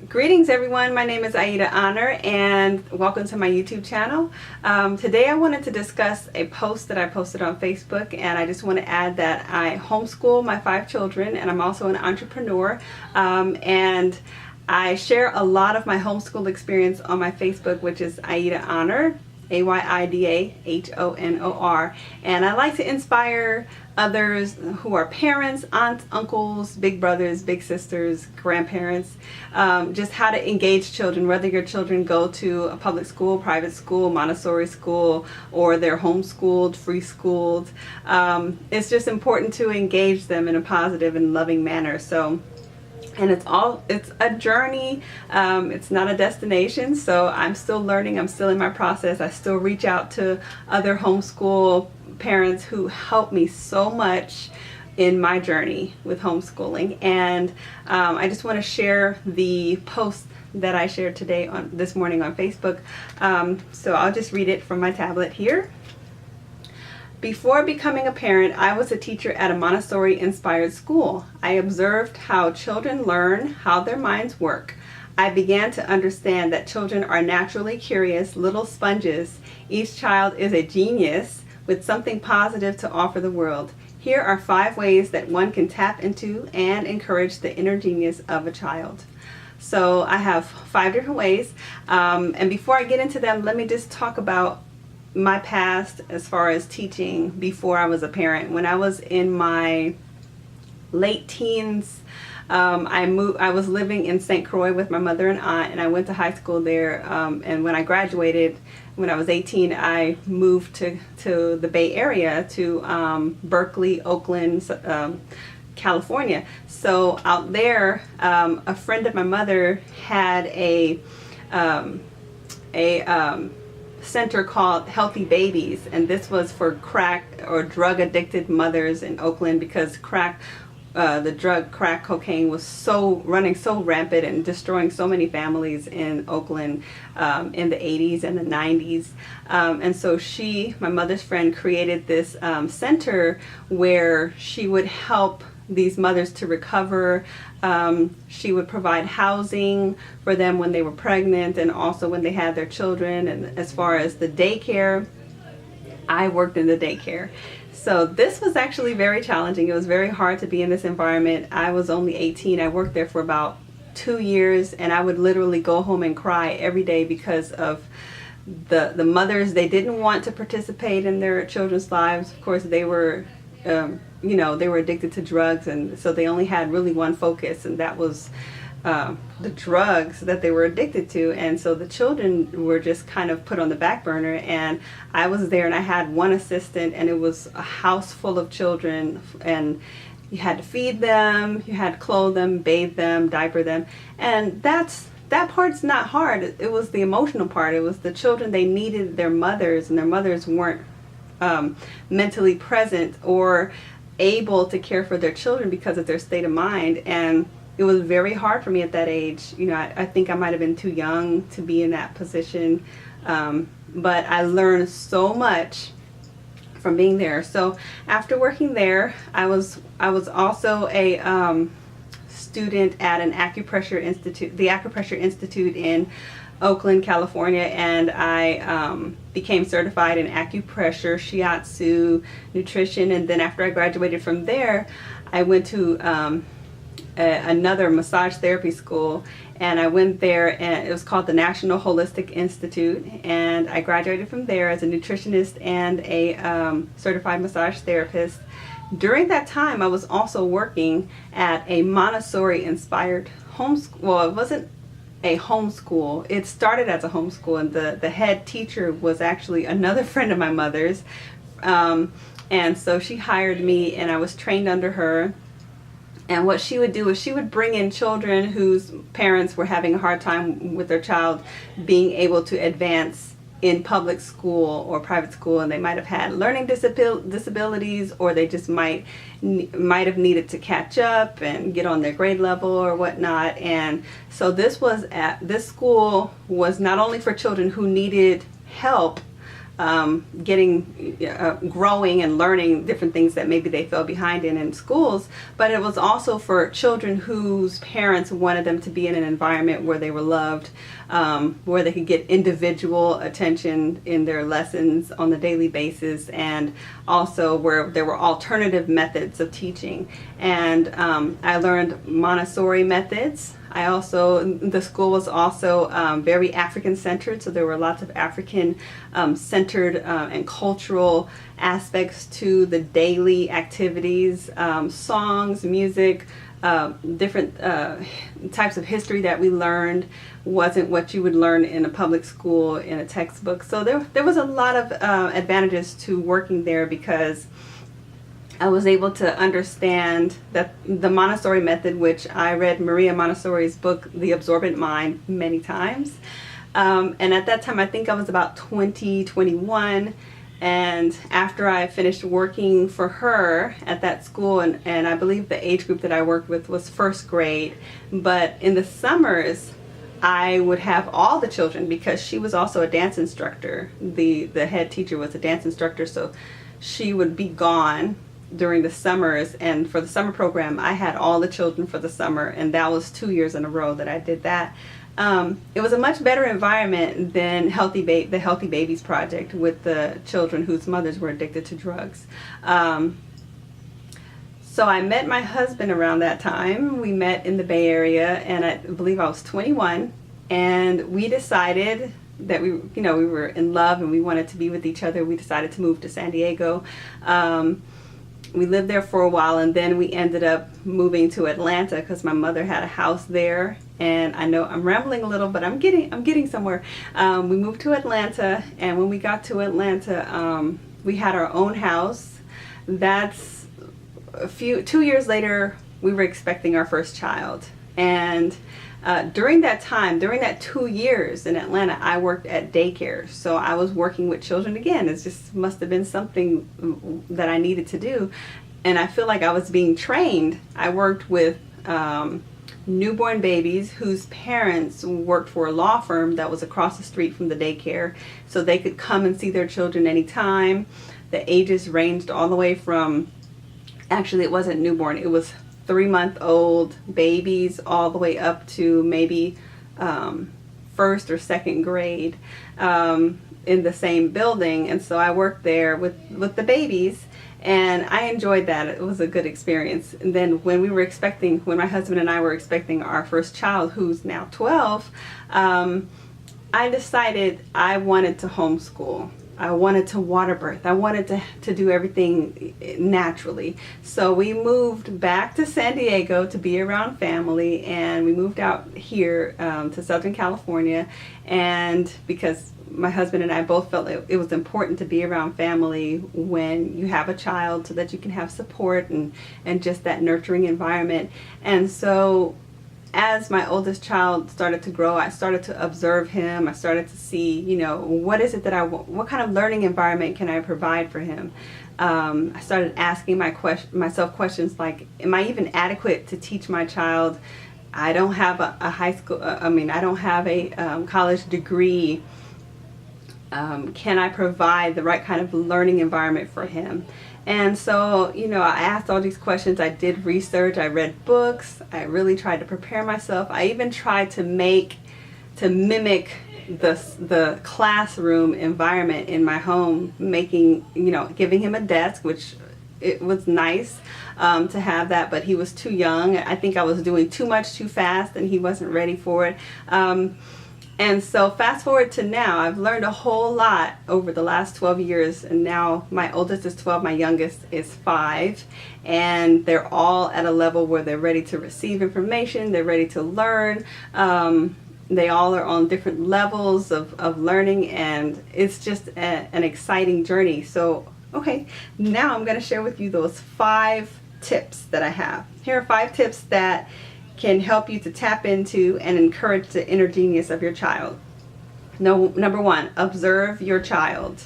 Greetings everyone, my name is Ayida Honor and welcome to my YouTube channel. Today I wanted to discuss a post that I posted on Facebook, and I just want to add that I homeschool my 5 children and I'm also an entrepreneur, and I share a lot of my homeschool experience on my Facebook, which is Ayida Honor, AYIDA HONOR, and I like to inspire others who are parents, aunts, uncles, big brothers, big sisters, grandparents, just how to engage children, whether your children go to a public school, private school, Montessori school, or they're homeschooled, free schooled. It's just important to engage them in a positive and loving manner. And it's a journey. It's not a destination, so I'm still learning. I'm still in my process. I still reach out to other homeschool parents who help me so much in my journey with homeschooling. And I just want to share the post that I shared this morning on Facebook. So I'll just read it from my tablet here. Before becoming a parent, I was a teacher at a Montessori-inspired school. I observed how children learn, how their minds work. I began to understand that children are naturally curious little sponges. Each child is a genius with something positive to offer the world. Here are 5 ways that one can tap into and encourage the inner genius of a child. So I have 5 different ways, and before I get into them, let me just talk about my past as far as teaching before I was a parent. When I was in my late teens, I was living in St. Croix with my mother and aunt, and I went to high school there, and when I graduated, when I was 18, I moved to the Bay Area, to Berkeley, Oakland, California. So out there, a friend of my mother had a center called Healthy Babies, and this was for crack or drug addicted mothers in Oakland, because the drug crack cocaine was running so rampant and destroying so many families in Oakland in the 80s and the 90s. And so my mother's friend, created this center where she would help these mothers to recover. She would provide housing for them when they were pregnant and also when they had their children. And as far as the daycare, I worked in the daycare. So this was actually very challenging. It was very hard to be in this environment. I was only 18. I worked there for about 2 years, and I would literally go home and cry every day because of the mothers. They didn't want to participate in their children's lives. Of course, they were they were addicted to drugs, and so they only had really one focus, and that was the drugs that they were addicted to. And so the children were just kind of put on the back burner, and I was there and I had one assistant, and it was a house full of children, and you had to feed them, you had to clothe them, bathe them, diaper them, and that part's not hard. It was the emotional part. It was the children. They needed their mothers, and their mothers weren't mentally present or able to care for their children because of their state of mind. And it was very hard for me at that age. I think I might have been too young to be in that position, but I learned so much from being there. So after working there, I was also a student at an acupressure institute, the Acupressure Institute in Oakland, California, and I became certified in acupressure, shiatsu, nutrition. And then after I graduated from there, I went to another massage therapy school, and I went there, and it was called the National Holistic Institute, and I graduated from there as a nutritionist and a certified massage therapist. During that time, I was also working at a Montessori inspired homeschool. Well, it wasn't a homeschool. It started as a homeschool, and the head teacher was actually another friend of my mother's, and so she hired me, and I was trained under her. And what she would do is she would bring in children whose parents were having a hard time with their child being able to advance in public school or private school, and they might have had learning disabilities, or they just might have needed to catch up and get on their grade level or whatnot. And so this school was not only for children who needed help growing and learning different things that maybe they fell behind in schools, but it was also for children whose parents wanted them to be in an environment where they were loved, where they could get individual attention in their lessons on the daily basis, and also where there were alternative methods of teaching. And I learned Montessori methods. The school was also very African centered, so there were lots of African centered and cultural aspects to the daily activities, songs, music, different types of history that we learned wasn't what you would learn in a public school in a textbook. So there was a lot of advantages to working there, because I was able to understand that the Montessori method, which I read Maria Montessori's book, The Absorbent Mind, many times. And at that time, I think I was about 20, 21. And after I finished working for her at that school, and I believe the age group that I worked with was first grade, but in the summers, I would have all the children, because she was also a dance instructor. The head teacher was a dance instructor, so she would be gone during the summers, and for the summer program I had all the children for the summer, and that was 2 years in a row that I did that. It was a much better environment than the Healthy Babies Project with the children whose mothers were addicted to drugs. So I met my husband around that time. We met in the Bay Area, and I believe I was 21, and we decided that we were in love and we wanted to be with each other. We decided to move to San Diego. We lived there for a while, and then we ended up moving to Atlanta because my mother had a house there. And I know I'm rambling a little, but I'm getting somewhere. We moved to Atlanta, and when we got to Atlanta, we had our own house. That's 2 years later, we were expecting our first child. And during that time, during that 2 years in Atlanta, I worked at daycare. So I was working with children again. It just must have been something that I needed to do. And I feel like I was being trained. I worked with newborn babies whose parents worked for a law firm that was across the street from the daycare. So they could come and see their children anytime. The ages ranged all the way from, actually it wasn't newborn, it was 3-month-old babies all the way up to maybe first or second grade in the same building. And so I worked there with the babies, and I enjoyed that. It was a good experience. And then when my husband and I were expecting our first child, who's now 12, I decided I wanted to homeschool. I wanted to water birth. I wanted to do everything naturally. So we moved back to San Diego to be around family, and we moved out here to Southern California. And because my husband and I both felt it was important to be around family when you have a child, so that you can have support and just that nurturing environment. And so as my oldest child started to grow, I started to observe him. I started to see, what is it that I want? What kind of learning environment can I provide for him? I started asking myself questions like, am I even adequate to teach my child? I don't have a high school, I don't have a college degree. Can I provide the right kind of learning environment for him? And so, I asked all these questions. I did research. I read books. I really tried to prepare myself. I even tried to mimic the classroom environment in my home, giving him a desk, which it was nice to have that, but he was too young. I think I was doing too much too fast, and he wasn't ready for it. And so fast forward to now, I've learned a whole lot over the last 12 years, and now my oldest is 12, my youngest is 5, and they're all at a level where they're ready to receive information, they're ready to learn. They all are on different levels of learning, and it's just an exciting journey. So, okay, now I'm going to share with you those 5 tips that I have. Here are 5 tips that can help you to tap into and encourage the inner genius of your child. Number 1, observe your child.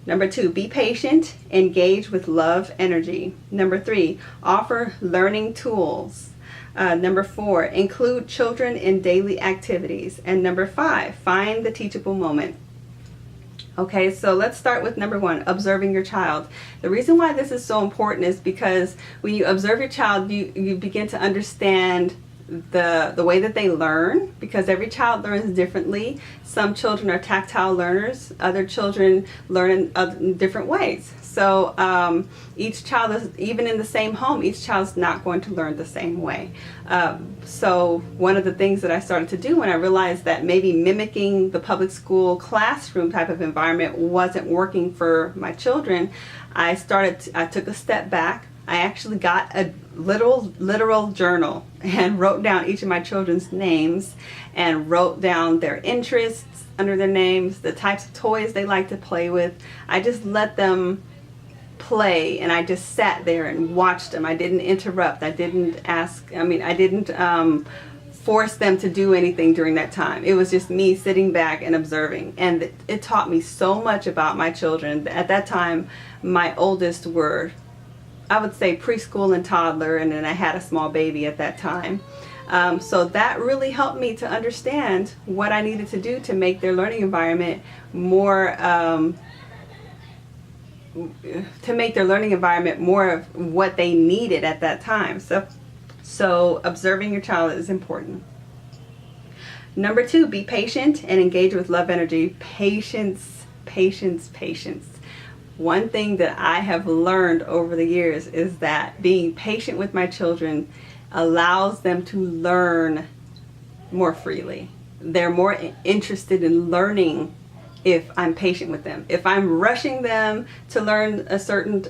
Number 2, be patient, engage with love energy. Number 3, offer learning tools. Number 4, include children in daily activities. And number 5, find the teachable moment. Okay, so let's start with number one, observing your child. The reason why this is so important is because when you observe your child, you begin to understand the way that they learn, because every child learns differently. Some children are tactile learners, other children learn in different ways. So each child is, even in the same home, each child's not going to learn the same way. So one of the things that I started to do when I realized that maybe mimicking the public school classroom type of environment wasn't working for my children, I took a step back. I actually got a literal journal and wrote down each of my children's names and wrote down their interests under their names, the types of toys they like to play with. I just let them play, and I just sat there and watched them. I didn't interrupt. I didn't force them to do anything during that time. It was just me sitting back and observing, and it taught me so much about my children. At that time, my oldest were, I would say, preschool and toddler, and then I had a small baby at that time. So that really helped me to understand what I needed to do to make their learning environment more more of what they needed at that time. So observing your child is important. Number two, be patient and engage with love energy. Patience, patience, patience. One thing that I have learned over the years is that being patient with my children allows them to learn more freely. They're more interested in learning if I'm patient with them. If I'm rushing them to learn a certain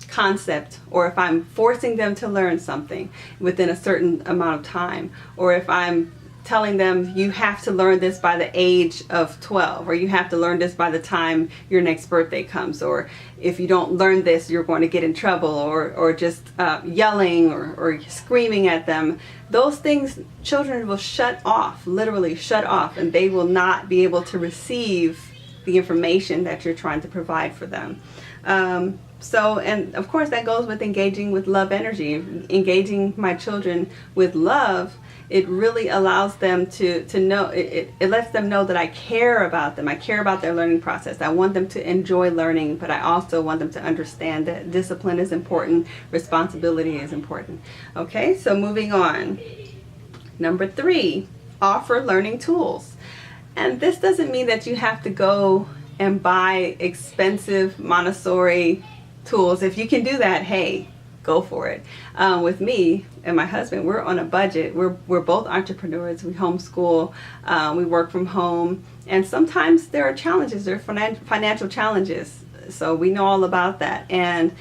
concept, or if I'm forcing them to learn something within a certain amount of time, or if I'm telling them you have to learn this by the age of 12, or you have to learn this by the time your next birthday comes, or if you don't learn this you're going to get in trouble, or just yelling or screaming at them, those things children will shut off, literally shut off, and they will not be able to receive the information that you're trying to provide for them. And of course that goes with engaging with love energy. Engaging my children with love, it really allows them to know, it lets them know that I care about them. I care about their learning process. I want them to enjoy learning, but I also want them to understand that discipline is important, responsibility is important. Okay, so moving on. Number three, offer learning tools. And this doesn't mean that you have to go and buy expensive Montessori tools. If you can do that, hey, go for it. With me and my husband, we're on a budget. We're both entrepreneurs. We homeschool. We work from home, and sometimes there are challenges. There are financial challenges. So we know all about that. And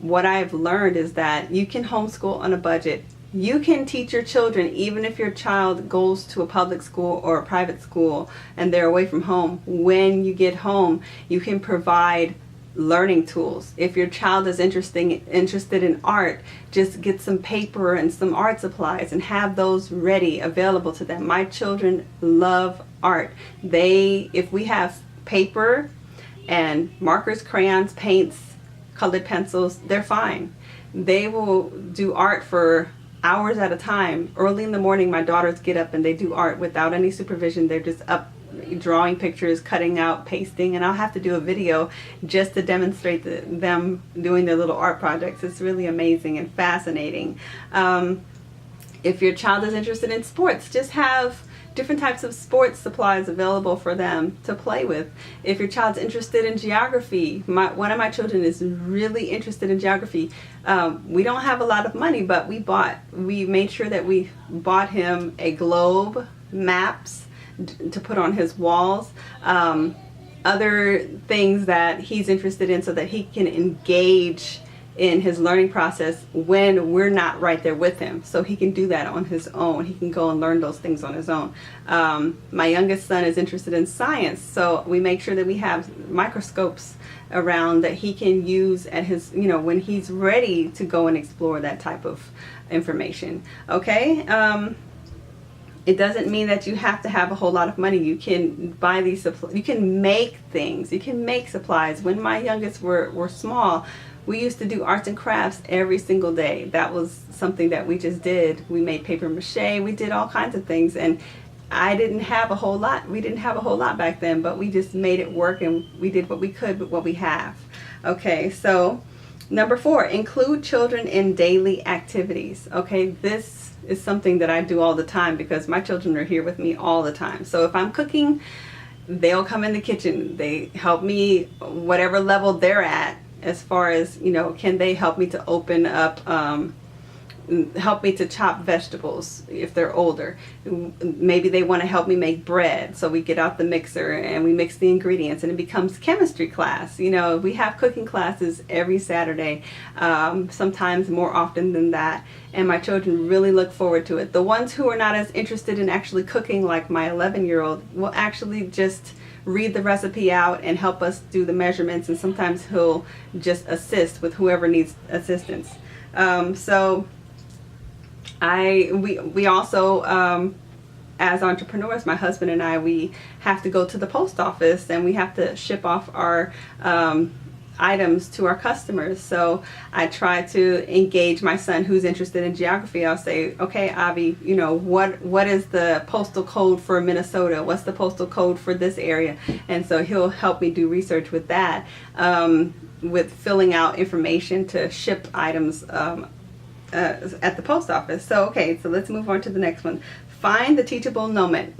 what I've learned is that you can homeschool on a budget. You can teach your children, even if your child goes to a public school or a private school and they're away from home. When you get home, you can provide learning tools. If your child is interested in art, just get some paper and some art supplies and have those ready, available to them. My children love art. If we have paper and markers, crayons, paints, colored pencils, they're fine. They will do art for hours at a time. Early in the morning, my daughters get up and they do art without any supervision. They're just up drawing pictures, cutting out, pasting, and I'll have to do a video just to demonstrate them doing their little art projects. It's really amazing and fascinating. If your child is interested in sports, just have different types of sports supplies available for them to play with. If your child's interested in geography, one of my children is really interested in geography. We don't have a lot of money, but we made sure that we bought him a globe, maps to put on his walls, other things that he's interested in so that he can engage in his learning process when we're not right there with him. So he can do that on his own. He can go and learn those things on his own. My youngest son is interested in science, so we make sure that we have microscopes around that he can use at his, when he's ready to go and explore that type of information. Okay? It doesn't mean that you have to have a whole lot of money. You can buy these supplies. You can make things. You can make supplies. When my youngest were small, we used to do arts and crafts every single day. That was something that we just did. We made paper mache. We did all kinds of things. And I didn't have a whole lot. We didn't have a whole lot back then, but we just made it work, and we did what we could with what we have. Okay, so number 4, include children in daily activities. Okay, this is something that I do all the time because my children are here with me all the time. So if I'm cooking, they'll come in the kitchen. They help me whatever level they're at, as far as, you know, can they help me to open up, help me to chop vegetables if they're older. Maybe they want to help me make bread, so we get out the mixer and we mix the ingredients, and it becomes chemistry class. You know, we have cooking classes every Saturday, sometimes more often than that, and my children really look forward to it. The ones who are not as interested in actually cooking, like my 11-year-old, will actually just read the recipe out and help us do the measurements, and sometimes he'll just assist with whoever needs assistance. So we also, as entrepreneurs, my husband and I, we have to go to the post office and we have to ship off our items to our customers. So I try to engage my son who's interested in geography. I'll say, okay, Avi, you know, what is the postal code for Minnesota? What's the postal code for this area? And so he'll help me do research with that, with filling out information to ship items at the post office. So okay, so let's move on to the next one. Find the teachable moment.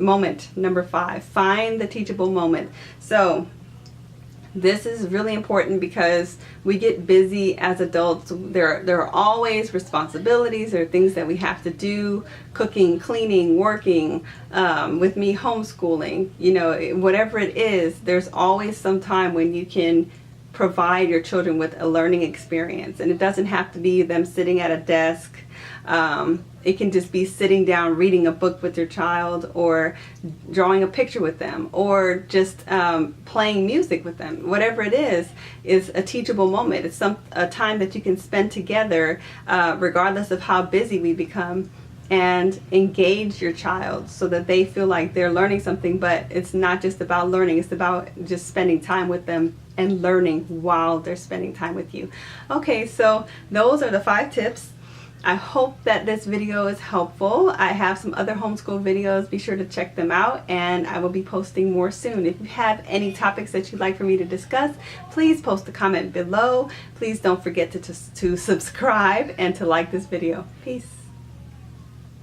Number 5, find the teachable moment. So this is really important because we get busy as adults. There are always responsibilities. There are things that we have to do: cooking, cleaning, working, with me homeschooling, you know, whatever it is, there's always some time when you can provide your children with a learning experience. And it doesn't have to be them sitting at a desk. It can just be sitting down reading a book with your child, or drawing a picture with them, or just playing music with them. Whatever it is a teachable moment. It's a time that you can spend together, regardless of how busy we become, and engage your child so that they feel like they're learning something. But it's not just about learning, it's about just spending time with them and learning while they're spending time with you. Okay, so those are the 5 tips. I hope that this video is helpful. I have some other homeschool videos. Be sure to check them out, and I will be posting more soon. If you have any topics that you'd like for me to discuss, please post a comment below. Please don't forget to subscribe and to like this video. Peace.